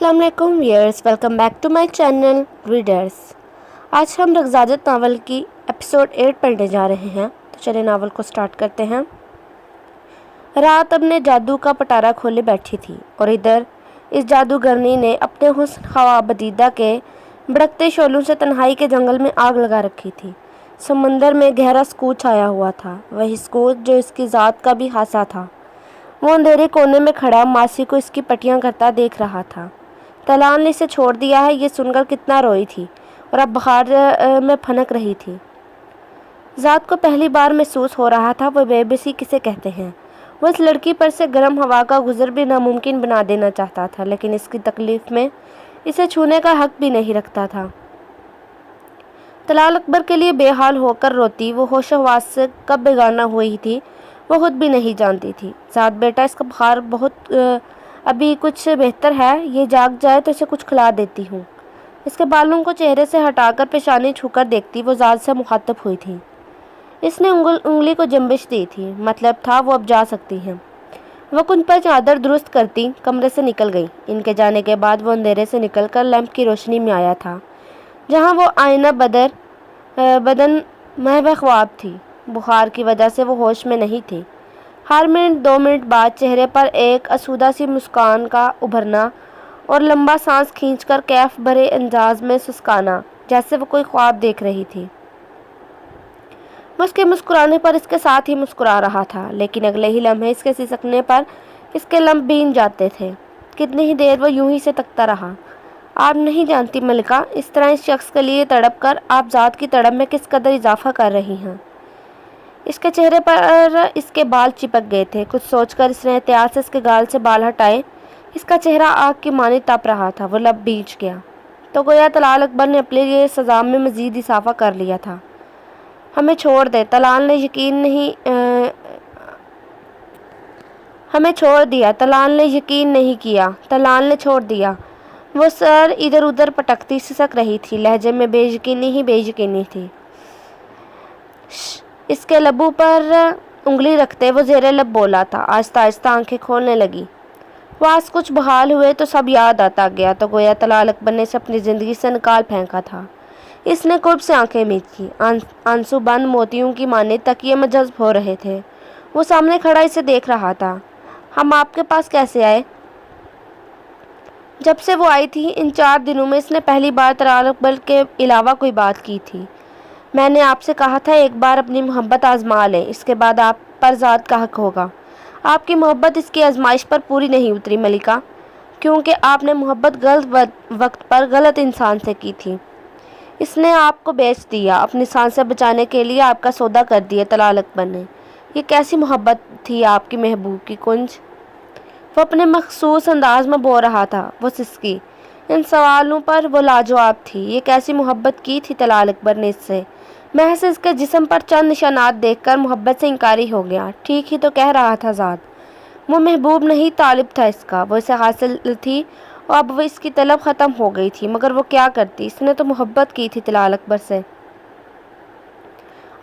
अस्सलाम वालेकुम viewers, welcome back to my channel readers. आज हम रग़ज़ाजत नावल की एपिसोड 8 पढ़ने जा रहे हैं। तो चलिए नावल को स्टार्ट करते हैं। रात अपने जादू का पटारा खोले बैठी थी और इधर इस जादूगरनी ने अपने हुस्न ख्वाब बदीदा के भड़कते शोलों से तन्हाई के जंगल में आग लगा रखी थी। समंदर में गहरा सुकून छाया हुआ था, वही सुकून जो इसकी ज़ात का भी हासा था। वो अंधेरे कोने में खड़ा मासी को इसकी पटियां करता देख रहा था। तलान ने इसे छोड़ दिया है, ये सुनकर कितना रोई थी और अब बाहर में फनक रही थी। ज़ात को पहली बार महसूस हो रहा था वो बेबसी किसे कहते हैं। वो इस लड़की पर से गर्म हवा का गुजर भी नामुमकिन बना देना चाहता था, लेकिन इसकी तकलीफ़ में इसे छूने का हक भी नहीं रखता था। तलाल अकबर के लिए बेहाल होकर रोती, वो होश हवास से कब बेगाना हुई थी वो खुद भी नहीं जानती थी। ज़ात बेटा, इसका बुखार बहुत अभी कुछ बेहतर है, ये जाग जाए तो इसे कुछ खिला देती हूँ। इसके बालों को चेहरे से हटाकर पेशानी छूकर देखती वो ज़ात से मुखातब हुई थी। इसने उंगली को जंबिश दी थी, मतलब था वो अब जा सकती हैं। वो कुन पर चादर दुरुस्त करती कमरे से निकल गई। इनके जाने के बाद वो अंधेरे से निकलकर लैंप की रोशनी में आया था, जहाँ वो आईना बदन महव ख्वाब थी। बुखार की वजह से वो होश में नहीं थी। हर मिनट 2 मिनट बाद चेहरे पर एक आसूदा सी मुस्कान का उभरना और लंबा सांस खींचकर कैफ भरे अंदाज में सुस्काना, जैसे वो कोई ख्वाब देख रही थी। वो उसके मुस्कुराने पर इसके साथ ही मुस्कुरा रहा था, लेकिन अगले ही लम्हे इसके सिसकने पर इसके लम्ब बीन जाते थे। कितनी ही देर वो यूं ही से तकता रहा। आप नहीं जानती मलिका, इस तरह इस शख्स के लिए तड़प कर आप ज़ात की तड़प में किस कदर इजाफा कर रही हैं। इसके चेहरे पर इसके बाल चिपक गए थे। कुछ सोचकर इसने एहतियात से इसके गाल से बाल हटाए। इसका चेहरा आग की मानी तप रहा था। वो लब भींच गया तो गोया तलाल अकबर ने अपने लिए सज़ा में मज़ीद इजाफा कर लिया था। हमें छोड़ दे, तलाल ने यकीन नहीं किया। तलाल ने छोड़ दिया। वो सर इधर उधर पटकती सिसक रही थी। लहजे में बेयकीनी ही बेयकीनी थी। इसके लबों पर उंगली रखते वो ज़ेरे लब बोला था। आहिस्ता आहिस्ता आंखें खोलने लगी। वो आज कुछ बहाल हुए तो सब याद आता गया, तो गोया तलाल अकबर ने इसे अपनी ज़िंदगी से निकाल फेंका था। इसने कुर्ब से आंखें मींची। आंसू बंद मोतियों की माने तकिए में जज्ब हो रहे थे। वो सामने खड़ा इसे देख रहा था। हम आपके पास कैसे आए? जब से वो आई थी इन 4 दिनों में इसने पहली बार तलाल अकबर के अलावा कोई बात की थी। मैंने आपसे कहा था एक बार अपनी मोहब्बत आजमा लें, इसके बाद आप पर ज़ात का हक होगा। आपकी मोहब्बत इसकी आजमाइश पर पूरी नहीं उतरी मलिका, क्योंकि आपने मोहब्बत गलत वक्त पर गलत इंसान से की थी। इसने आपको बेच दिया, अपनी सांसें बचाने के लिए आपका सौदा कर दिया तलाल अकबर ने। ये कैसी मोहब्बत थी आपकी महबूब की कुंज? वो अपने मखसूस अंदाज में बोल रहा था। वो सिसकी। इन सवालों पर वो लाजवाब थी। ये कैसी मोहब्बत की थी तलाल अकबर ने इससे? महज इसके जिस्म पर चंद निशानात देखकर मोहब्बत से इनकारी हो गया। ठीक ही तो कह रहा था ज़ात। वो महबूब नहीं, तालिब था इसका। वो इसे हासिल थी और अब वो इसकी तलब ख़त्म हो गई थी। मगर वो क्या करती? इसने तो मोहब्बत की थी तलाल अकबर से।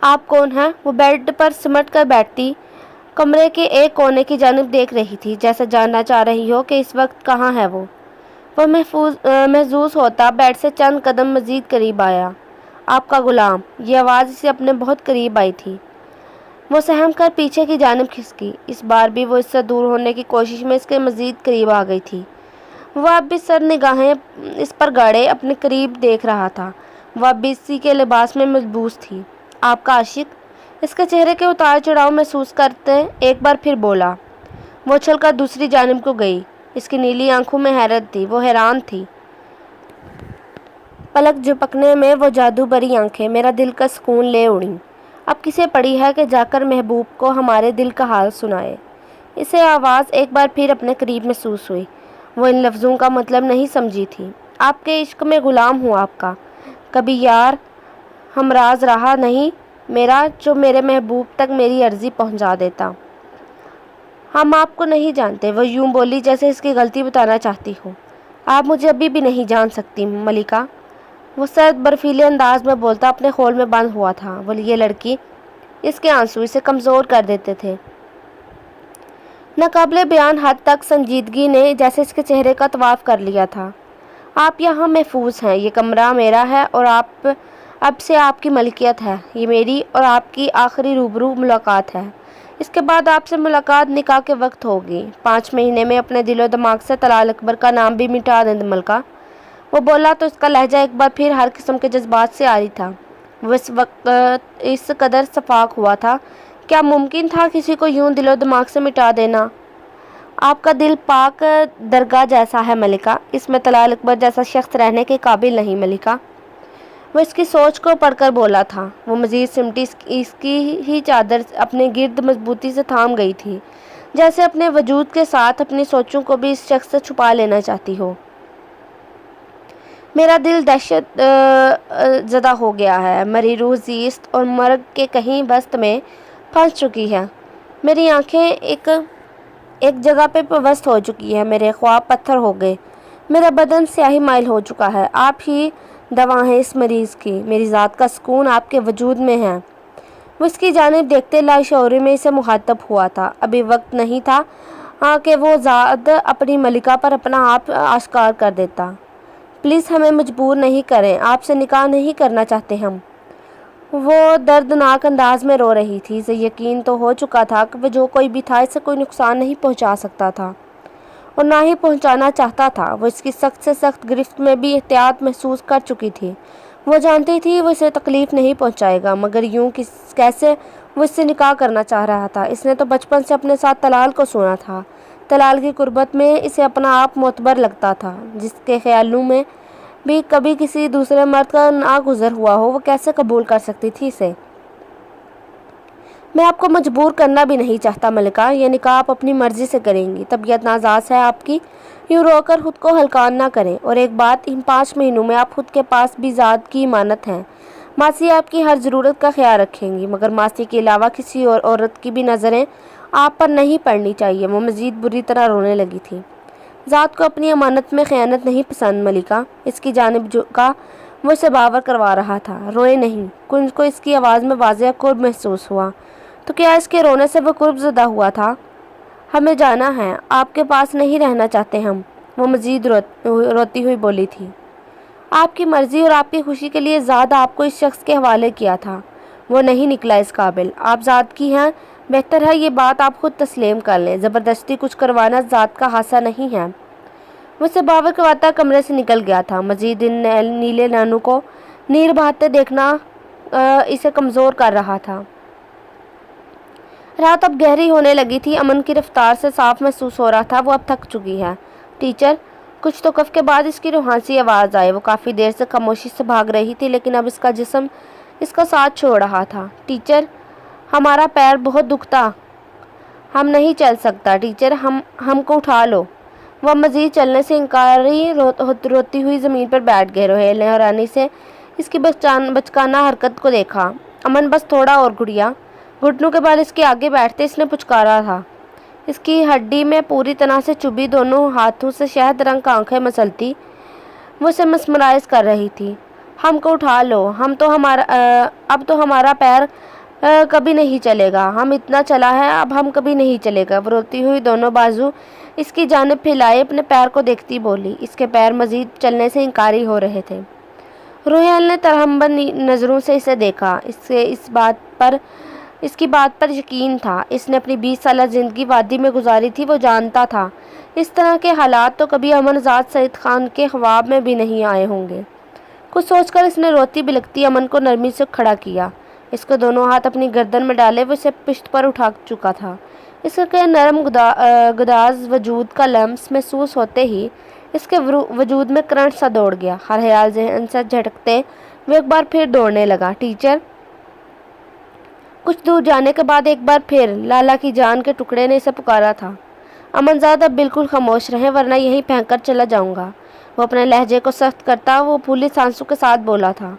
आप कौन हैं? वो बेड पर सिमट कर बैठती कमरे के एक कोने की जानिब देख रही थी, जैसे जानना चाह रही हो कि इस वक्त कहाँ है वो महसूस होता बेड से चंद कदम मज़ीद करीब आया। आपका गुलाम। ये आवाज़ इसे अपने बहुत करीब आई थी। वो सहम कर पीछे की जानिब खिसकी। इस बार भी वो इससे दूर होने की कोशिश में इसके मज़ीद करीब आ गई थी। वह अब भी सर निगाहें इस पर गाड़े अपने करीब देख रहा था। वह अब भी इसी के लिबास में मलबूस थी। आपका आशिक? इसके चेहरे के उतार चढ़ाव महसूस करते एक बार फिर बोला। वो उछलकर दूसरी जानिब को गई। इसकी नीली आंखों में हैरत थी। वो हैरान थी। पलक झपकने में वो जादू भरी आंखें मेरा दिल का सुकून ले उड़ी। अब किसे पड़ी है कि जाकर महबूब को हमारे दिल का हाल सुनाए। इसे आवाज़ एक बार फिर अपने करीब महसूस हुई। वो इन लफ्ज़ों का मतलब नहीं समझी थी। आपके इश्क में ग़ुलाम हूँ आपका। कभी यार हमराज रहा नहीं मेरा, जो मेरे महबूब तक मेरी अर्ज़ी पहुँचा देता। हम आपको नहीं जानते। वो यूँ बोली जैसे इसकी गलती बताना चाहती हो। आप मुझे अभी भी नहीं जान सकती मलिका। वो सर्द बर्फीले अंदाज में बोलता अपने खोल में बंद हुआ था। वो ये लड़की, इसके आंसू इसे कमज़ोर कर देते थे। नाकाबिले बयान हद तक संजीदगी ने जैसे इसके चेहरे का तवाफ कर लिया था। आप यहाँ महफूज हैं, ये कमरा मेरा है और आप अब से आपकी मलकियत है। ये मेरी और आपकी आखिरी रूबरू मुलाकात है। इसके बाद आपसे मुलाकात निकाह के वक्त होगी। 5 महीने में अपने दिलो दिमाग से तलाल अकबर का नाम भी मिटा दें मलका। वो बोला तो इसका लहजा एक बार फिर हर किस्म के जज्बात से आरी था। वो इस वक्त इस कदर सफाक हुआ था, क्या मुमकिन था किसी को यूं दिलो दिमाग से मिटा देना? आपका दिल पाक दरगाह जैसा है मलिका, इसमें तलाल अकबर जैसा शख्स रहने के काबिल नहीं मलिका। वो इसकी सोच को पढ़कर बोला था। वो मज़ीद सिमटी इसकी ही चादर अपने गिर्द मजबूती से थाम गई थी, जैसे अपने वजूद के साथ अपनी सोचों को भी इस शख्स से छुपा लेना चाहती हो। मेरा दिल दहशत ज़दा हो गया है। मेरी रूह ज़ीस्त और मर्ग के कहीं बस्त में फंस चुकी है। मेरी आंखें एक जगह पे पवस्त हो चुकी है। मेरे ख्वाब पत्थर हो गए। मेरा बदन स्याही माइल हो चुका है। आप ही दवा हैं इस मरीज़ की। मेरी ज़ात का सुकून आपके वजूद में है। वो इसकी जानिब देखते लाशऊरी में इसे मुखातब हुआ था। अभी वक्त नहीं था कि वो ज़ात अपनी मलिका पर अपना आप आश्कार कर देता। प्लीज़ हमें मजबूर नहीं करें, आपसे निकाह नहीं करना चाहते हम। वो दर्दनाक अंदाज में रो रही थी। इसे यकीन तो हो चुका था कि वो जो कोई भी था इसे कोई नुकसान नहीं पहुंचा सकता था और ना ही पहुंचाना चाहता था। वो इसकी सख्त से सख्त गिरफ्त में भी एहतियात महसूस कर चुकी थी। वो जानती थी वो इसे तकलीफ़ नहीं पहुंचाएगा, मगर यूं कैसे वो इससे निकाह करना चाह रहा था। इसने तो बचपन से अपने साथ तलाल को सुना था। तलाल की कुर्बत में इसे अपना आप मोतबर लगता था। जिसके ख्यालों में भी कभी किसी दूसरे मर्द का ना गुजर हुआ हो, वो कैसे कबूल कर सकती थी इसे। मैं आपको मजबूर करना भी नहीं चाहता मलिका, ये निकाह आप अपनी मर्जी से करेंगी। तबीयत नाजाज है आपकी, यूँ रोकर खुद को हल्कान ना करें। और एक बात, इन 5 महीनों में आप खुद के पास भी ज़ात की इमानत हैं। मासी आपकी हर ज़रूरत का ख्याल रखेंगी, मगर मासी के अलावा किसी और औरत की भी नज़रें आप पर नहीं पड़नी चाहिए। वो मज़ीद बुरी तरह रोने लगी थी। ज़ात को अपनी अमानत में ख़यानत नहीं पसंद मलिका। इसकी जानिब झुका वो इसे बावर करवा रहा था। रोए नहीं। कुंज को इसकी आवाज़ में वाज़ेह कुर्ब महसूस हुआ। तो क्या इसके रोने से वो कुर्ब ज़दा हुआ था? हमें जाना है, आपके पास नहीं रहना चाहते हम, वो मज़ीद रोती हुई बोली थी। आपकी मर्ज़ी और आपकी खुशी के लिए ज़ात आपको इस शख्स के हवाले किया था। वो नहीं निकला इस काबिल। आप ज़ात की हैं, बेहतर है ये बात आप खुद तस्लीम कर लें। ज़बरदस्ती कुछ करवाना ज़ात का हासा नहीं है। वो इसे बावर करवाता कमरे से निकल गया था। मज़ीद इन नीले नैनों को नीर बहाते देखना इसे कमज़ोर कर रहा था। रात अब गहरी होने लगी थी। अमन की रफ्तार से साफ महसूस हो रहा था वो अब थक चुकी है। टीचर, कुछ तो कफ के बाद इसकी रूहानी आवाज़ आई। वो काफ़ी देर से खामोशी से भाग रही थी, लेकिन अब इसका जिस्म इसका साथ छोड़ रहा था। टीचर, हमारा पैर बहुत दुखता, हम नहीं चल सकता। टीचर, हमको उठा लो। वह मज़ीद चलने से इनकारी रोती हुई ज़मीन पर बैठ गए। रोहेल ने हैरानी से इसकी बचकाना हरकत को देखा। अमन, बस थोड़ा और गुड़िया। घुटनों के बल इसके आगे बैठते इसने पुचकारा था। इसकी हड्डी में पूरी तरह से चुभी दोनों हाथों से शहद रंग का आंखें मसलती वो उसे मस्मराइज कर रही थी। हमको उठा लो, अब तो हमारा पैर कभी नहीं चलेगा। हम इतना चला है, अब हम कभी नहीं चलेगा। वो रोती हुई दोनों बाजू इसकी जानिब फैलाए अपने पैर को देखती बोली। इसके पैर मज़ीद चलने से इनकारी हो रहे थे। रोहेल ने तरहम्बन नज़रों से इसे देखा। इसकी बात पर यकीन था। इसने अपनी 20 साल ज़िंदगी वादी में गुजारी थी। वो जानता था इस तरह के हालात तो कभी अमनज़ाद सईद खान के ख्वाब में भी नहीं आए होंगे। कुछ सोचकर इसने रोती बिलखती अमन को नरमी से खड़ा किया। इसको दोनों हाथ अपनी गर्दन में डाले वो इसे पिश्त पर उठा चुका था। इसके नरम गुदाज वजूद का लम्स महसूस होते ही इसके वजूद में करंट सा दौड़ गया। हर ख्याल ज़हन से झटकते वो एक बार फिर दौड़ने लगा। टीचर, कुछ दूर जाने के बाद एक बार फिर लाला की जान के टुकड़े ने इसे पुकारा था। अमनज़ाद, अब बिल्कुल खामोश रहे वरना यहीं फेंक कर चला जाऊंगा। वो अपने लहजे को सख्त करता वो फूली सांसों के साथ बोला था।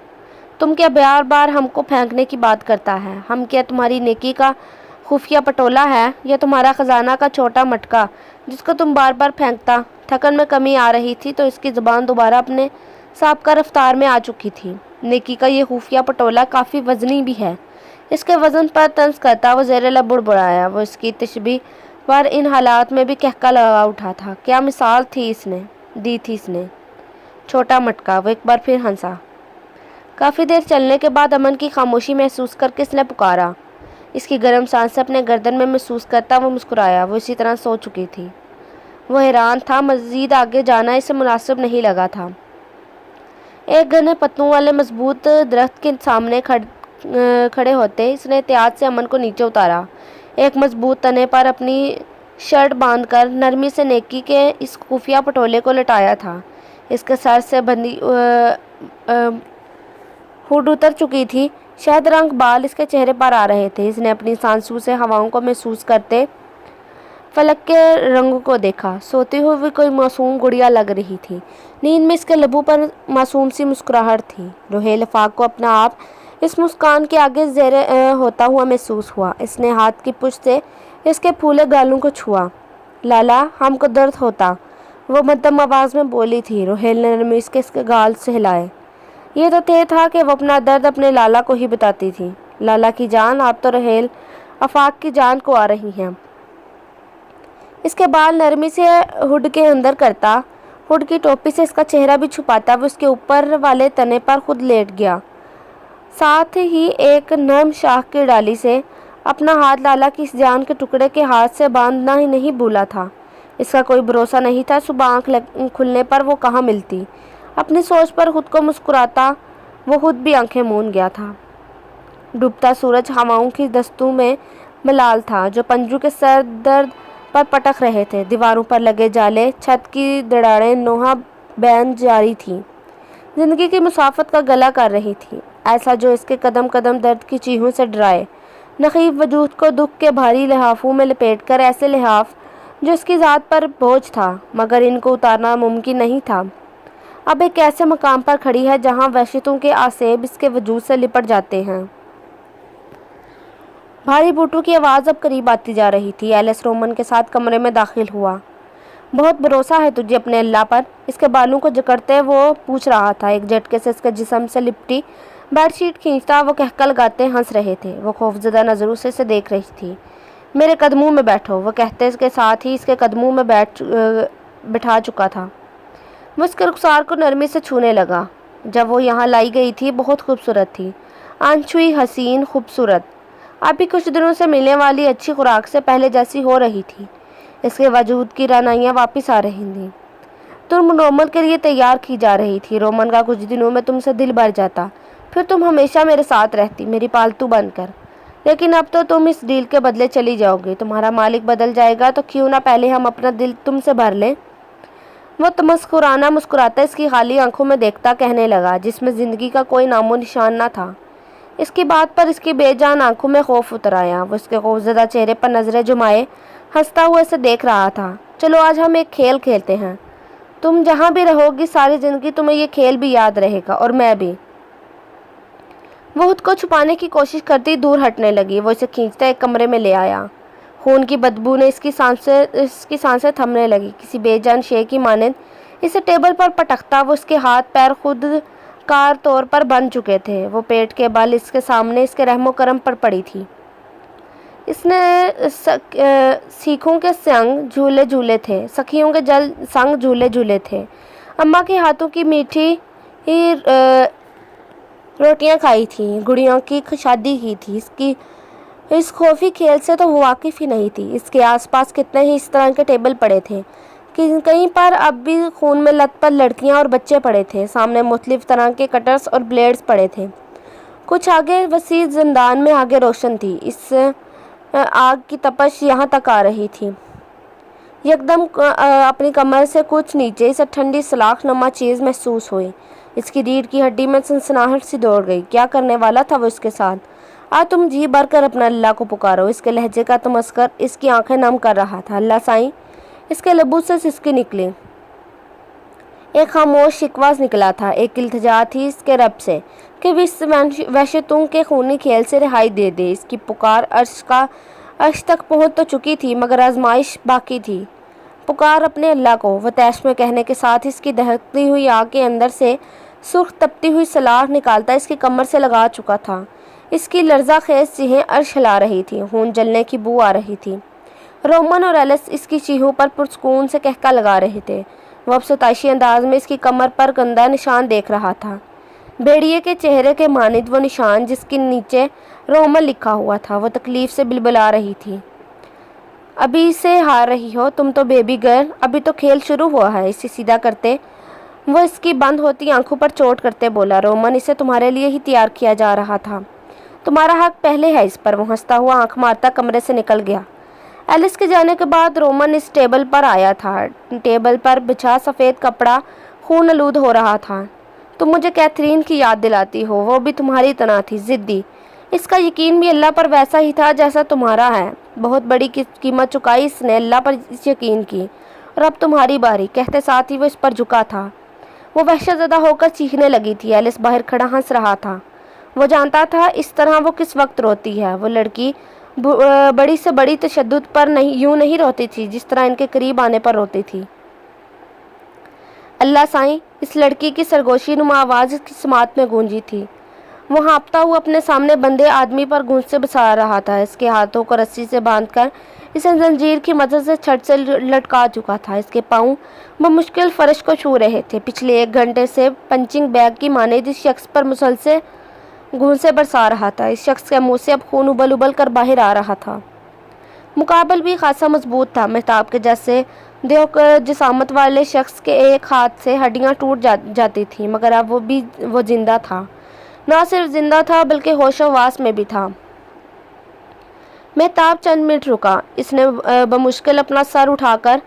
तुम क्या बार बार हमको फेंकने की बात करता है? हम क्या तुम्हारी नेकी का खुफिया पटोला है या तुम्हारा ख़जाना का छोटा मटका जिसको तुम बार बार फेंकता? थकन में कमी आ रही थी तो इसकी ज़ुबान दोबारा अपने साबका रफ्तार में आ चुकी थी। नेकी का ये खुफिया पटोला काफ़ी वज़नी भी है। इसके वज़न पर तंज करता वो ज़ेरे लब बुड़बुड़ाया। वो इसकी तशबीह पर इन हालात में भी कहका लगा उठा था। क्या मिसाल थी दी थी इसने। छोटा मटका, वो एक बार फिर हंसा। काफ़ी देर चलने के बाद अमन की खामोशी महसूस करके इसने पुकारा। इसकी गर्म सांसें अपने गर्दन में महसूस करता वो मुस्कुराया। वो इसी तरह सो चुकी थी। वो हैरान था, मज़ीद आगे जाना इसे मुनासिब नहीं लगा था। एक घने पत्तों वाले मजबूत दरख्त के सामने खड़े होते इसने एहतियात से अमन को नीचे उतारा। एक मजबूत तने पर अपनी शर्ट बांधकर नरमी से नेकी के इस खुफिया पटोले को लटाया था। इसके सर से बंधी हुड उतर चुकी थी। शहद रंग बाल इसके चेहरे पर आ रहे थे। इसने अपनी सांसों से हवाओं को महसूस करते फलक के रंग को देखा। सोती हुई कोई मासूम गुड़िया लग रही थी। नींद में इसके लबों पर मासूम सी मुस्कुराहट थी। रोहेल अफाक को अपना आप इस मुस्कान के आगे ज़ेरे होता हुआ महसूस हुआ। इसने हाथ की पुष्ट से इसके फूले गालों को छुआ। लाला, हमको दर्द होता, वो मध्यम आवाज़ में बोली थी। रोहेल ने नरमी इसके गाल से हिलाए। ये तो तय था कि वो अपना दर्द अपने लाला को ही बताती थी। लाला की जान, आप तो रोहेल अफाक की जान को आ रही हैं। इसके बाल नरमी से हुड के अंदर करता, हुड की टोपी से इसका चेहरा भी छुपाता वो उसके ऊपर वाले तने पर खुद लेट गया। साथ ही एक नरम शाख की डाली से अपना हाथ लाला की इस जान के टुकड़े के हाथ से बांधना ही नहीं भूला था। इसका कोई भरोसा नहीं था सुबह आँख खुलने पर वो कहाँ मिलती। अपनी सोच पर खुद को मुस्कुराता वो खुद भी आंखें मूंद गया था। डूबता सूरज हवाओं की दस्तों में मलाल था जो पंजू के सर दर्द पर पटक रहे थे। दीवारों पर लगे जाले, छत की दरारें नोहा बैन जारी थी। जिंदगी की मुसाफत का गला कर रही थी, ऐसा जो इसके कदम कदम दर्द की चीहों से डराए। नकीब वजूद को दुख के भारी लिहाफों में लपेट कर, ऐसे लिहाफ जो इसकी ज़ात पर बोझ था, मगर इनको उतारना मुमकिन नहीं था। अब एक ऐसे मकाम पर खड़ी है जहाँ वहशतों के आसेब इसके वजूद से लिपट जाते हैं। भारी बूटों की आवाज़ अब करीब आती जा रही थी। एलिस रोमन के साथ कमरे में दाखिल हुआ। बहुत भरोसा है तुझे अपने अल्लाह पर, इसके बालों को जकड़ते वो पूछ रहा था। एक झटके से इसके जिस्म से लिपटी बेडशीट खींचता वो कहका लगाते हंस रहे थे। वो खौफजदा नज़रों से इसे देख रही थी। मेरे कदमों में बैठो, वो कहते इसके साथ ही इसके कदमों में बैठा चुका था। वो उसके रुखसार को नरमी से छूने लगा। जब वो यहाँ लाई गई थी बहुत खूबसूरत थी, अनछुई, हसीन, खूबसूरत। अभी कुछ दिनों से मिलने वाली अच्छी खुराक से पहले जैसी हो रही थी। इसके वजूद की रानाइयाँ वापस आ रही थीं। तुम रोमन के लिए तैयार की जा रही थी। रोमन का कुछ दिनों में तुमसे दिल भर जाता, फिर तुम हमेशा मेरे साथ रहती, मेरी पालतू बनकर। लेकिन अब तो तुम इस डील के बदले चली जाओगी। तुम्हारा मालिक बदल जाएगा तो क्यों ना पहले हम अपना दिल तुमसे भर लें। वो मुस्कुराता इसकी खाली आंखों में देखता कहने लगा, जिसमें ज़िंदगी का कोई नामो निशान न था। इसकी बात पर इसकी बेजान आंखों में खौफ उतर आया। वो इसके खौफजदा चेहरे पर नजरें जुमाए हंसता हुआ इसे देख रहा था। चलो आज हम एक खेल खेलते हैं। तुम जहाँ भी रहोगी सारी ज़िंदगी तुम्हें ये खेल भी याद रहेगा, और मैं भी। वो खुद को छुपाने की कोशिश करती दूर हटने लगी। वो इसे खींचता एक कमरे में ले आया। खून की बदबू ने इसकी सांसें थमने लगी। किसी बेजान शे की मानंद इसे टेबल पर पटकता वो इसके हाथ पैर खुद कार तौर पर बन चुके थे। वो पेट के बल इसके सामने इसके रहमो करम पर पड़ी थी। इसने सीखों के संग झूले झूले थे, सखियों के जल संग झूले झूले थे। अम्मा के हाथों की मीठी रोटियां खाई थी, गुड़ियों की शादी की थी। इस खौफी खेल से तो वो वाकिफ़ ही नहीं थी। इसके आसपास कितने ही इस तरह के टेबल पड़े थे कि कहीं पर अब भी खून में लथपथ लड़कियां और बच्चे पड़े थे। सामने मुख्तलिफ तरह के कटर्स और ब्लेड्स पड़े थे। कुछ आगे वसी जिंदान में आगे रोशन थी। इस आग की तपश यहाँ तक आ रही थी। यकदम अपनी कमर से कुछ नीचे इसे ठंडी सलाख नुमा चीज़ महसूस हुई। इसकी रीढ़ की हड्डी में सनसनाहट सी दौड़ गई। क्या करने वाला था वो इसके साथ? आज तुम जी भर कर अपना अल्लाह को पुकारो। इसके लहजे का तमस्कर इसकी आंखें नम कर रहा था। अल्लाह साईं, इसके लबों से सिसकी निकली। एक खामोश शिकवास निकला था। एक इल्तिजा थी इसके रब से कि वे इस वहशतों के खूनी खेल से रिहाई दे दे। इसकी पुकार अर्श तक पहुँच तो चुकी थी, मगर आजमाइश बाकी थी। पुकार अपने अल्लाह को। वह तैश में कहने के साथ इसकी दहकती हुई आग के अंदर से सुर्ख तपती हुई सलाख निकालता इसकी कमर से लगा चुका था। इसकी लर्जा खेज चीहें अर्श हिला रही थी। खून जलने की बू आ रही थी। रोमन और एलिस इसकी चीखों पर पुरसकून से कहका लगा रहे थे। वो अब सताइशी अंदाज में इसकी कमर पर गंदा निशान देख रहा था, भेड़िए के चेहरे के मानिद वो निशान जिसके नीचे रोमन लिखा हुआ था। वो तकलीफ से बिलबिला रही थी। अभी से हार रही हो तुम तो बेबी गर्ल, अभी तो खेल शुरू हुआ है। इसे सीधा करते वो इसकी बंद होती आंखों पर चोट करते बोला, रोमन इसे तुम्हारे लिए ही तैयार किया जा रहा था, तुम्हारा हक पहले है इस पर। वो हंसता हुआ आंख मारता कमरे से निकल गया। एलिस के जाने के बाद रोमन इस टेबल पर आया था। टेबल पर बिछा सफ़ेद कपड़ा खून आलूद हो रहा था। तुम मुझे कैथरीन की याद दिलाती हो, वो भी तुम्हारी तरह थी, ज़िद्दी। इसका यकीन भी अल्लाह पर वैसा ही था जैसा तुम्हारा है। बहुत बड़ी कीमत चुकाई इसने अल्लाह पर इस यकीन की, और अब तुम्हारी बारी। कहते साथ ही वो इस पर झुका था। वो वहशतज़दा होकर चीखने लगी थी। एलिस बाहर खड़ा हंस रहा था। वो जानता था इस तरह वो किस वक्त रोती है। वो लड़की बड़ी से बड़ी तशद्दुद पर यूं नहीं रोती थी जिस तरह इनके करीब आने पर रोती थी। अल्लाह साईं, इस लड़की की सरगोशी नुमा आवाज़ की समात में गूंजी थी। वो हाँपता हुआ अपने सामने बंदे आदमी पर गूंज से बसा रहा था। इसके हाथों को रस्सी से बांधकर इसे जंजीर की मदद से छत से लटका चुका था। इसके पाँव बमुश्किल फर्श को छू रहे थे। पिछले 1 घंटे से पंचिंग बैग की माने इस शख्स पर मुसलसल घूंसे बरसा रहा था। इस शख्स के मुंह से अब खून उबल उबल कर बाहर आ रहा था। मुकाबल भी खासा मजबूत था। मेहताब के जैसे देह जिसामत वाले शख्स के एक हाथ से हड्डियां टूट जाती थी, मगर अब वो जिंदा था। ना सिर्फ जिंदा था बल्कि होशोवास में भी था। मेहताब चंद मिनट रुका। इसने बमुश्किल अपना सर उठाकर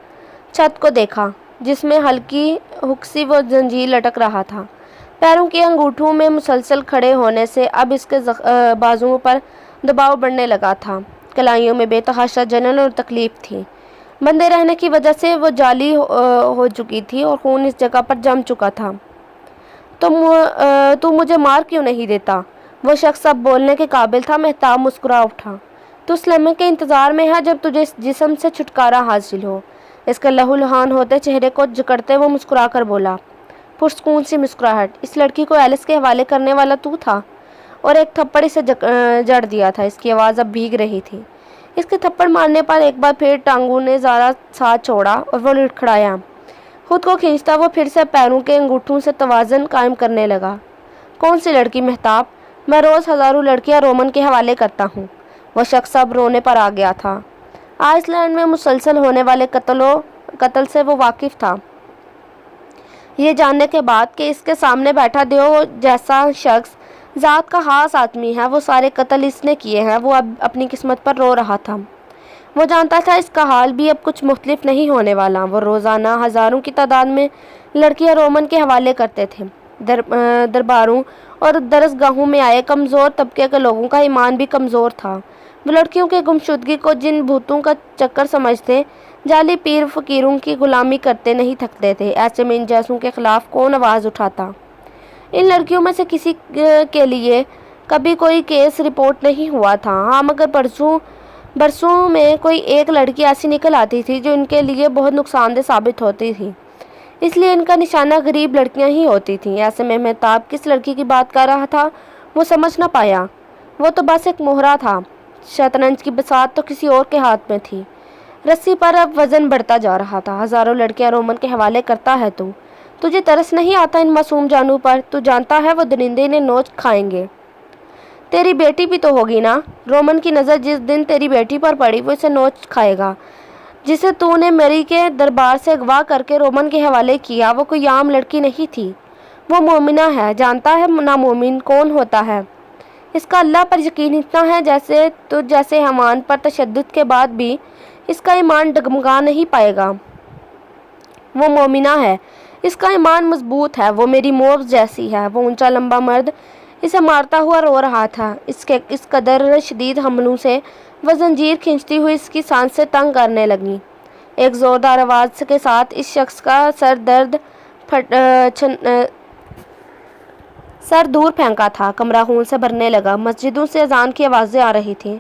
छत को देखा जिसमें हल्की हुक्सी व जंजीर लटक रहा था। पैरों के अंगूठों में मुसलसल खड़े होने से अब इसके बाजुओं पर दबाव बढ़ने लगा था। कलाइयों में बेतहाशा जलन और तकलीफ थी। बंधे रहने की वजह से वो जाली हो चुकी थी और खून इस जगह पर जम चुका था। तू मुझे मार क्यों नहीं देता? वो शख्स अब बोलने के काबिल था। मेहताब मुस्कुरा उठा। तू उस लम्हे के इंतज़ार में है जब तुझे इस जिस्म से छुटकारा हासिल हो। इसके लहूलुहान होते चेहरे को जकड़ते वो मुस्कुरा कर बोला, पुरसकून सी मुस्कुराहट। इस लड़की को एलिस के हवाले करने वाला तू था, और एक थप्पड़ इसे जड़ दिया था। इसकी आवाज़ अब भीग रही थी। इसके थप्पड़ मारने पर एक बार फिर टांगों ने ज़्यादा साथ छोड़ा और वो लड़खड़ाया। खुद को खींचता वो फिर से पैरों के अंगूठों से तवाज़न कायम करने लगा। कौन सी लड़की मेहताब? मैं रोज़ हज़ारों लड़कियां रोमन के हवाले करता हूँ। वह शख्स अब रोने पर आ गया था। आइसलैंड में मुसलसल होने वाले कत्ल से वो वाकिफ़ था। ये जानने के बाद कि इसके सामने बैठा देव जैसा शख्स ज़ात का खास आदमी है, वो सारे कत्ल इसने किए हैं, वो अब अपनी किस्मत पर रो रहा था। वो जानता था इसका हाल भी अब कुछ मुख्तलिफ नहीं होने वाला। वो रोज़ाना हज़ारों की तादाद में लड़कियां रोमन के हवाले करते थे। दरबारों और दरसगाहों में आए कमज़ोर तबके के लोगों का ईमान भी कमज़ोर था। वो लड़कियों के गुमशुदगी को जिन भूतों का चक्कर समझते, जाली पीर फ़कीरों की गुलामी करते नहीं थकते थे। ऐसे में इन जैसों के ख़िलाफ़ कौन आवाज़ उठाता? इन लड़कियों में से किसी के लिए कभी कोई केस रिपोर्ट नहीं हुआ था। हाँ, मगर बरसों में कोई एक लड़की ऐसी निकल आती थी जो इनके लिए बहुत नुकसानदेह साबित होती थी। इसलिए इनका निशाना गरीब लड़कियां ही होती थीं। ऐसे में मेहताब किस लड़की की बात कर रहा था वो समझ न पाया। वो तो बस एक मोहरा था। शतरंज की बसात तो किसी और के हाथ में थी। रस्सी पर अब वज़न बढ़ता जा रहा था। हज़ारों लड़कियां रोमन के हवाले करता है तू। तुझे तरस नहीं आता इन मासूम जानों पर? तू जानता है वो दरिंदे इन्हें नोच खाएंगे। तेरी बेटी भी तो होगी ना? रोमन की नज़र जिस दिन तेरी बेटी पर पड़ी वो इसे नोच खाएगा। जिसे तूने मेरी के दरबार से अगवा करके रोमन के हवाले किया, वो कोई आम लड़की नहीं थी। वो मोमिना है। जानता है ना मोमिन कौन होता है? इसका अल्लाह पर यकीन इतना है जैसे हमान पर तशद्दुद के बाद भी इसका ईमान डगमगा नहीं पाएगा। वो मोमिना है। इसका ईमान मजबूत है। वो मेरी मोब्स जैसी है। वो ऊंचा लंबा मर्द इसे मारता हुआ रो रहा था। इस कदर शदीद हमलों से वह जंजीर खींचती हुई इसकी सांसें तंग करने लगी। एक ज़ोरदार आवाज़ के साथ इस शख्स का सर दूर फेंका था। कमरा खून से भरने लगा। मस्जिदों से अजान की आवाज़ें आ रही थीं।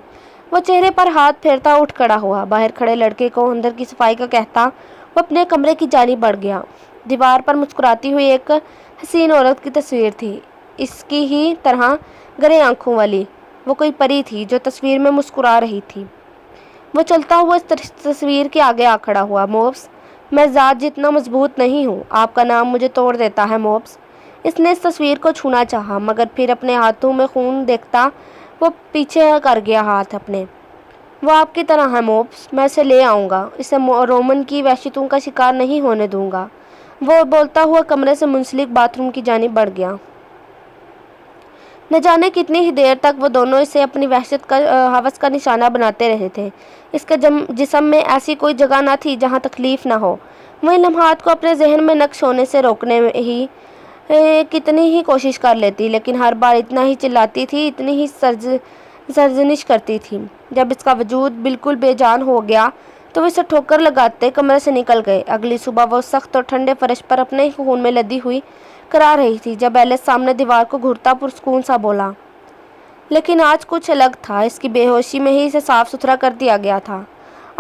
वह चेहरे पर हाथ फेरता उठ खड़ा हुआ। बाहर खड़े लड़के को अंदर की सफाई का कहता वो अपने कमरे की जानिब बढ़ गया। दीवार पर मुस्कुराती हुई एक हसीन औरत की तस्वीर थी, इसकी ही तरह गहरे आंखों वाली। वो कोई परी थी जो तस्वीर में मुस्कुरा रही थी। वो चलता हुआ इस तस्वीर के आगे आ खड़ा हुआ। मोब्स, मैं ज़ात जितना मजबूत नहीं हूँ, आपका नाम मुझे तोड़ देता है मोब्स। इसने इस तस्वीर को छूना चाहा, मगर फिर अपने हाथों में खून देखता वो पीछे कर गया हाथ अपने। वो आपकी तरह है मोब्स, मैं इसे ले आऊँगा, इसे रोमन की वहशतों का शिकार नहीं होने दूंगा। वो बोलता हुआ कमरे से मुंसलिक बाथरूम की जानिब बढ़ गया। न जाने कितनी ही देर तक वो दोनों इसे अपनी वहशत का हवस का निशाना बनाते रहे थे। इसके जिस्म में ऐसी कोई जगह न थी जहाँ तकलीफ़ न हो। वही लम्हात को अपने जहन में नक्श होने से रोकने में ही कितनी ही कोशिश कर लेती, लेकिन हर बार इतना ही चिल्लाती थी, इतनी ही सरजनिश करती थी। जब इसका वजूद बिल्कुल बेजान हो गया तो वो इसे ठोकर लगाते कमरे से निकल गए। अगली सुबह वो सख्त और ठंडे फर्श पर अपने ही खून में लदी हुई करा रही थी जब एलिस सामने दीवार को घूरता पुरसकून सा बोला। लेकिन आज कुछ अलग था। इसकी बेहोशी में ही इसे साफ सुथरा कर दिया गया था।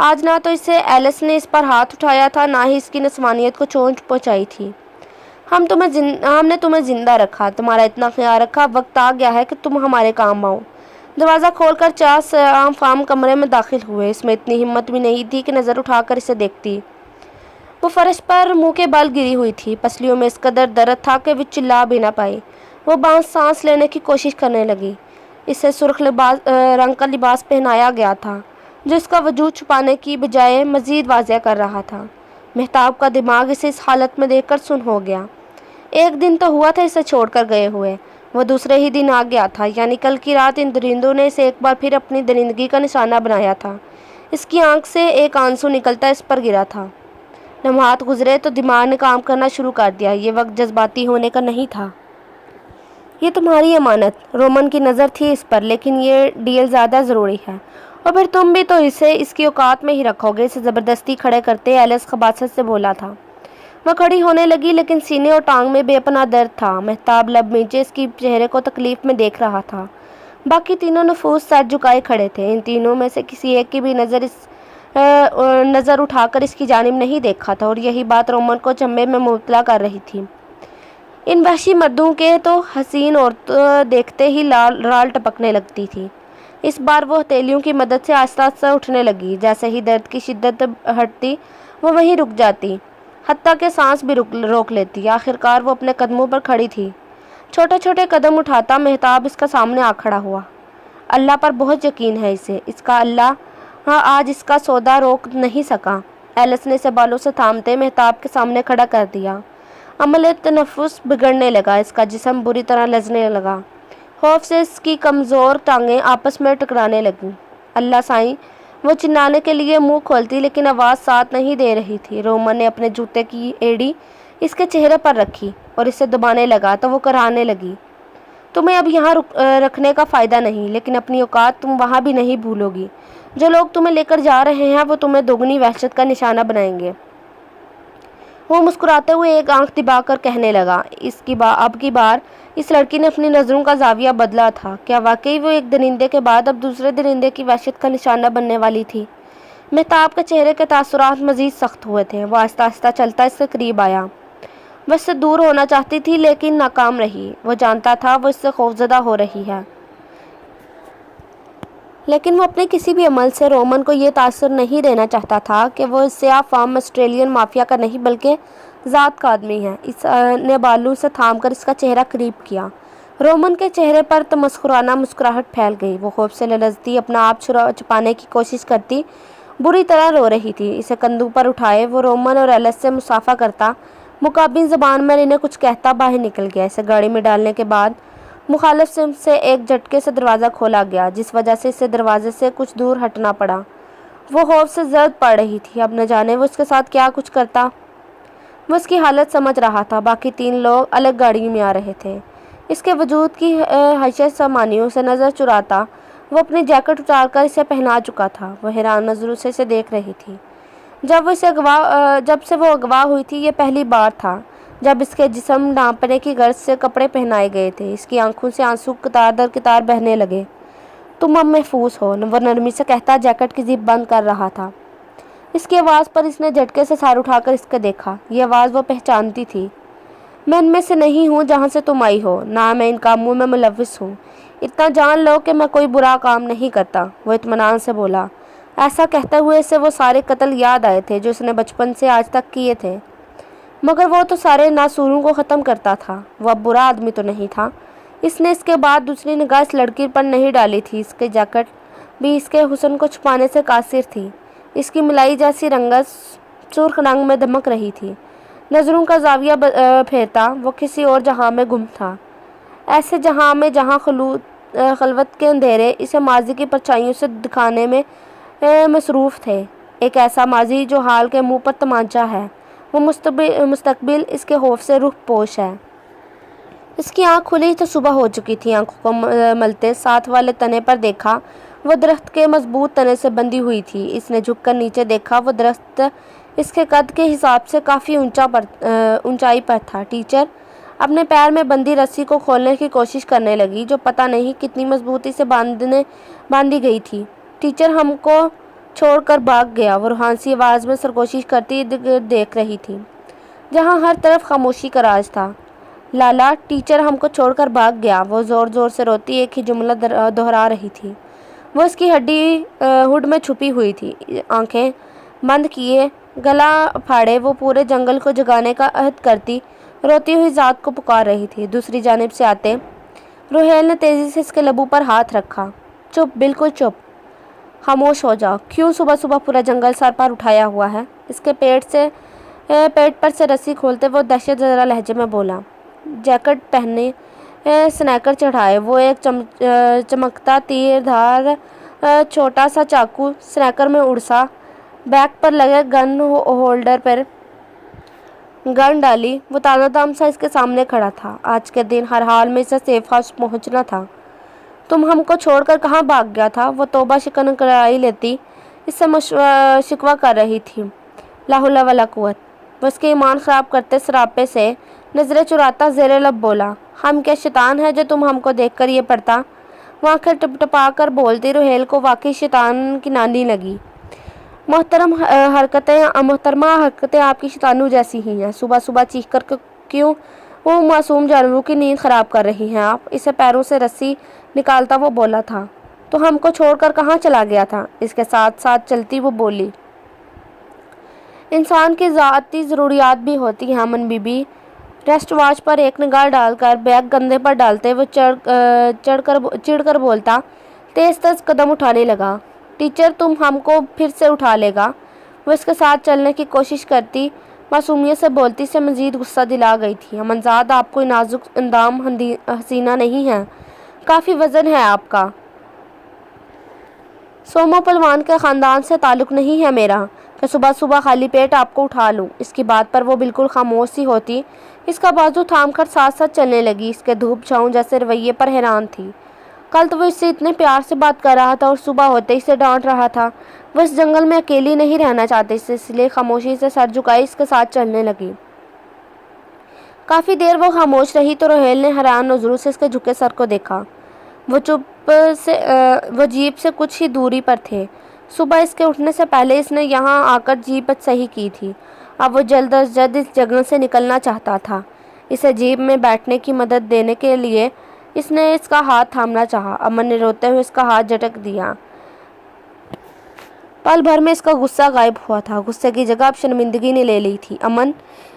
आज ना तो इसे एलिस ने इस पर हाथ उठाया था, ना ही इसकी नस्वानियत को चोट पहुँचाई थी। हमने तुम्हें जिंदा रखा, तुम्हारा इतना ख्याल रखा, वक्त आ गया है कि तुम हमारे काम आओ। दरवाज़ा खोलकर चास आम फाम कमरे में दाखिल हुए। इसमें इतनी हिम्मत भी नहीं थी कि नज़र उठाकर इसे देखती। वो फर्श पर मुंह के बल गिरी हुई थी। पसलियों में इस कदर दर्द था कि वो चिल्ला भी ना पाई। वो सांस लेने की कोशिश करने लगी। इसे सुर्ख रंग का लिबास पहनाया गया था जो इसका वजूद छुपाने की बजाय मज़ीद वाज़ेह कर रहा था। मेहताब का दिमाग इसे इस हालत में देखकर सुन हो गया। एक दिन तो हुआ था इसे छोड़कर गए हुए, वो दूसरे ही दिन आ गया था, यानी कल की रात इन दरिंदों ने इसे एक बार फिर अपनी दरिंदगी का निशाना बनाया था। इसकी आंख से एक आंसू निकलता इस पर गिरा था। लम्हात गुजरे तो दिमाग ने काम करना शुरू कर दिया। ये वक्त जज्बाती होने का नहीं था। ये तुम्हारी अमानत, रोमन की नज़र थी इस पर, लेकिन ये डील ज़्यादा ज़रूरी है, और फिर तुम भी तो इसे इसकी औकात में ही रखोगे। इसे ज़बरदस्ती खड़े करते एलिस खबासत से बोला था। वह खड़ी होने लगी, लेकिन सीने और टांग में बेपनाह दर्द था। मेहताब लब नीचे इसकी चेहरे को तकलीफ में देख रहा था। बाकी तीनों नफूस सर झुकाए खड़े थे। इन तीनों में से किसी एक की भी नज़र उठाकर इसकी जानिब नहीं देखा था, और यही बात रोमन को चंबे में मुबतला कर रही थी। इन वहशी मर्दों के तो हसीन औरत देखते ही राल टपकने लगती थी। इस बार वो हथेलियों की मदद से आस्ता आस्ता उठने लगी। जैसे ही दर्द की शिद्दत हटती वो वहीं रुक जाती, हत्ता के सांस भी रोक लेती। आखिरकार वो अपने कदमों पर खड़ी थी। छोटे छोटे कदम उठाता मेहताब इसका सामने आ खड़ा हुआ। अल्लाह पर बहुत यकीन है इसे, इसका अल्लाह आज इसका सौदा रोक नहीं सका। एलिस ने इसे बालों से थामते मेहताब के सामने खड़ा कर दिया। अमल तनफ़ुस बिगड़ने लगा, इसका जिस्म बुरी तरह लजने लगा। खौफ से इसकी कमज़ोर टांगें आपस में टकराने लगीं। अल्लाह साईं, वो चिल्लाने के लिए मुंह खोलती, लेकिन आवाज़ साथ नहीं दे रही थी। रोमन ने अपने जूते की एड़ी इसके चेहरे पर रखी और इसे दबाने लगा तो वो कराहने लगी। तुम्हें अब यहाँ रखने का फ़ायदा नहीं, लेकिन अपनी औकात तुम वहाँ भी नहीं भूलोगी। जो लोग तुम्हें लेकर जा रहे हैं वो तुम्हें दोगुनी वहशत का निशाना बनाएंगे। वो मुस्कुराते हुए एक आंख दिबाकर कहने लगा। अब की बार इस लड़की ने अपनी नज़रों का जाविया बदला था। क्या वाकई वो एक दरिंदे के बाद अब दूसरे दरिंदे की वहशत का निशाना बनने वाली थी? मेहताब के चेहरे के तासुरात मज़ीद सख्त हुए थे। वो आहिस्ता आहिस्ता चलता इससे करीब आया। वह इससे दूर होना चाहती थी, लेकिन नाकाम रही। वो जानता था वो इससे खौफजदा हो रही है, लेकिन वो अपने किसी भी अमल से रोमन को ये तासर नहीं देना चाहता था कि वो सियाह फार्म ऑस्ट्रेलियन माफिया का नहीं बल्कि ज़ात का आदमी है। इसने बालों से थामकर इसका चेहरा करीब किया। रोमन के चेहरे पर तमस्कुराना मुस्कुराहट फैल गई। वो खौफ से ललचती, अपना आप छुपाने की कोशिश करती, बुरी तरह रो रही थी। इसे कंधों पर उठाए वो रोमन और एलिस से मुसाफा करता, मुकाबिल ज़बान में इन्हें कुछ कहता बाहर निकल गया। इसे गाड़ी में डालने के बाद मुखालिफ सिम से एक झटके से दरवाज़ा खोला गया, जिस वजह से इसे दरवाजे से कुछ दूर हटना पड़ा। वो खौफ से जर्द पड़ रही थी। अब न जाने वो उसके साथ क्या कुछ करता। वो उसकी हालत समझ रहा था। बाकी तीन लोग अलग गाड़ी में आ रहे थे। इसके वजूद की हशत सामानियों से नज़र चुराता वो अपनी जैकेट उतारकर इसे पहना चुका था। वह हैरान नज़रों से इसे देख रही थी। जब से वो अगवा हुई थी, ये पहली बार था जब इसके जिस्म नापने की गर्ज से कपड़े पहनाए गए थे। इसकी आंखों से आंसू कतार दर कतार बहने लगे। तुम अब महफूज हो, वो नरमी से कहता जैकेट की जिप बंद कर रहा था। इसकी आवाज़ पर इसने झटके से सार उठाकर इसके देखा। ये आवाज़ वो पहचानती थी। मैं इनमें से नहीं हूँ जहाँ से तुम आई हो, ना मैं इन कामों में मुलविस हूँ। इतना जान लो कि मैं कोई बुरा काम नहीं करता। वो इत्मीनान से बोला। ایسا کہتے ہوئے اسے وہ سارے قتل یاد آئے تھے جو اس نے بچپن سے آج تک کیے تھے، مگر وہ تو سارے ناسوروں کو ختم کرتا تھا، وہ اب برا آدمی تو نہیں تھا۔ اس نے اس کے بعد دوسری نگاہ اس لڑکی پر نہیں ڈالی تھی۔ اس کے جیکٹ بھی اس کے حسن کو چھپانے سے قاصر تھی۔ اس کی ملائی جیسی رنگت سرخ رنگ میں دمک رہی تھی۔ نظروں کا زاویہ پھیرتا وہ کسی اور جہاں میں گم تھا، ایسے جہاں میں جہاں خلوت کے اندھیرے اسے ماضی کی پرچھائیوں سے دکھانے میں مصروف تھے، ایک ایسا ماضی جو حال کے منہ پر تمانچہ ہے، وہ مستقبل اس کے خوف سے روح پوش ہے۔ اس کی آنکھ کھلی تو صبح ہو چکی تھی۔ آنکھوں کو ملتے ساتھ والے تنے پر دیکھا، وہ درخت کے مضبوط تنے سے بندھی ہوئی تھی۔ اس نے جھک کر نیچے دیکھا، وہ درخت اس کے قد کے حساب سے کافی اونچائی پر تھا۔ ٹیچر اپنے پیر میں بندھی رسی کو کھولنے کی کوشش کرنے لگی جو پتہ نہیں کتنی مضبوطی سے باندھی گئی تھی۔ ٹیچر ہم کو چھوڑ کر بھاگ گیا، وہ روحانی آواز میں سرگوشی کرتی دیکھ رہی تھی جہاں ہر طرف خاموشی کا راج تھا۔ لالا، ٹیچر ہم کو چھوڑ کر بھاگ گیا، وہ زور زور سے روتی ایک ہی جملہ دہرا رہی تھی۔ وہ اس کی ہڈ میں چھپی ہوئی تھی۔ آنکھیں بند کیے گلا پھاڑے وہ پورے جنگل کو جگانے کا عہد کرتی روتی ہوئی ذات کو پکار رہی تھی۔ دوسری جانب سے آتے روحیل نے تیزی سے اس کے لبوں پر ہاتھ رکھا۔ چپ، بالکل چپ، خاموش ہو جاؤ۔ کیوں صبح صبح پورا جنگل سر پر اٹھایا ہوا ہے؟ اس کے پیٹ پر سے رسی کھولتے وہ دہشت زدہ لہجے میں بولا۔ جیکٹ پہنے، سنیکر چڑھائے، وہ ایک چمکتا تیر دھار چھوٹا سا چاقو سنیکر میں اڑسا، بیک پر لگے گن ہولڈر پر گن ڈالی، وہ تازہ دم سا اس کے سامنے کھڑا تھا۔ آج کے دن ہر حال میں اسے سیف ہاؤس پہنچنا تھا۔ تم ہم کو چھوڑ کر کہاں بھاگ گیا تھا؟ وہ توبہ شکن انگڑائی لیتی اس سے شکوہ کر رہی تھی۔ لا حول ولا قوت، وہ اس کے ایمان خراب کرتے سراپے سے نظریں چراتا زیر لب بولا۔ ہم کیا شیطان ہے جو تم ہم کو دیکھ کر یہ پڑتا؟ وہ آنکھیں ٹپا کر بولتی روحیل کو واقعی شیطان کی نالی لگی۔ محترمہ حرکتیں آپ کی شیطانوں جیسی ہی ہیں۔ صبح صبح چیخ کر کیوں وہ معصوم جانوروں کی نیند خراب کر رہی ہیں آپ؟ اسے پیروں سے رسی نکالتا وہ بولا تھا۔ تو ہم کو چھوڑ کر کہاں چلا گیا تھا؟ اس کے ساتھ ساتھ چلتی وہ بولی۔ انسان کی ذاتی ضروریات بھی ہوتی ہیں امن بی بی۔ ریسٹ واچ پر ایک نگاہ ڈال کر بیگ گندے پر ڈالتے وہ چڑھ کر بولتا، تیز تیز قدم اٹھانے لگا۔ ٹیچر تم ہم کو پھر سے اٹھا لے گا؟ وہ اس کے ساتھ چلنے کی کوشش کرتی معصومیت سے بولتی سے مزید غصہ دلا گئی تھی۔ امنزاد، آپ کوئی نازک اندام حسینہ نہیں ہے، کافی وزن ہے آپ کا۔ سومو پلوان کے خاندان سے تعلق نہیں ہے میرا کہ صبح صبح خالی پیٹ آپ کو اٹھا لوں۔ اس کی بات پر وہ بالکل خاموش سی ہوتی، اس کا بازو تھام کر ساتھ ساتھ چلنے لگی۔ اس کے دھوپ چھاؤں جیسے رویے پر حیران تھی۔ کل تو وہ اس سے اتنے پیار سے بات کر رہا تھا اور صبح ہوتے ہی اسے ڈانٹ رہا تھا۔ وہ اس جنگل میں اکیلی نہیں رہنا چاہتی، اس لیے خاموشی سے سر جھکائے اس کے ساتھ چلنے لگی۔ کافی دیر وہ خاموش رہی تو روحیل نے حیران نظروں سے اس کے جھکے سر کو دیکھا۔ وہ جیپ سے کچھ ہی دوری پر تھے۔ صبح اس کے اٹھنے سے پہلے اس نے یہاں آ کر جیپ صحیح کی تھی۔ اب وہ جلد از جلد اس جگہ سے نکلنا چاہتا تھا۔ اسے جیپ میں بیٹھنے کی مدد دینے کے لیے اس نے اس کا ہاتھ تھامنا چاہا۔ امن نے روتے ہوئے اس کا ہاتھ جھٹک دیا۔ پل بھر میں اس کا غصہ غائب ہوا تھا۔ غصے کی جگہ اب شرمندگی نے لے لی تھی۔ امن،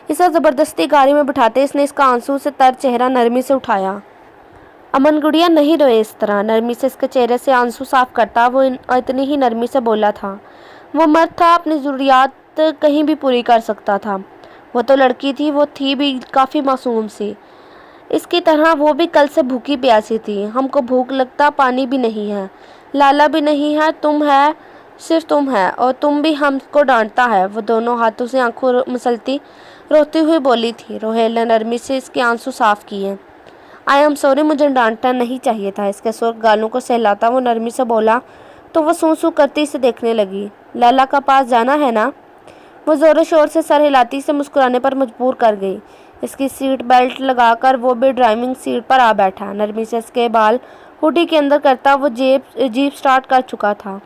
اسے زبردستی گاڑی میں بٹھاتے اس نے اس کا آنسو سے تر چہرہ نرمی سے اٹھایا۔ امن گڑیا، نہیں روئے اس طرح، نرمی سے اس کے چہرے سے آنسو صاف کرتا وہ اتنی ہی نرمی سے بولا تھا۔ وہ مرد تھا، اپنی ضروریات کہیں بھی پوری کر سکتا تھا۔ وہ تو لڑکی تھی، وہ تھی بھی کافی معصوم سی۔ اس کی طرح وہ بھی کل سے بھوکی پیاسی تھی۔ ہم کو بھوک لگتا پانی بھی نہیں ہے، لالا بھی نہیں ہے، تم ہے، صرف تم ہے، اور تم بھی ہم کو ڈانٹتا ہے۔ وہ دونوں ہاتھوں سے آنکھوں مسلتی روتی ہوئی بولی تھی۔ روحیل نے نرمی سے اس کے آنسو صاف کیے۔ آئی ایم سوری، مجھے ڈانٹنا نہیں چاہیے تھا۔ اس کے سرخ گالوں کو سہلاتا وہ نرمی سے بولا تو وہ سوں سوں کرتی اسے دیکھنے لگی۔ لالا کا پاس جانا ہے نا؟ وہ زور و شور سے سر ہلاتی اسے مسکرانے پر مجبور کر گئی۔ اس کی سیٹ بیلٹ لگا کر وہ بھی ڈرائیونگ سیٹ پر آ بیٹھا۔ نرمی سے اس کے بال ہوڈی کے اندر کرتا وہ جیپ سٹارٹ کر چکا تھا۔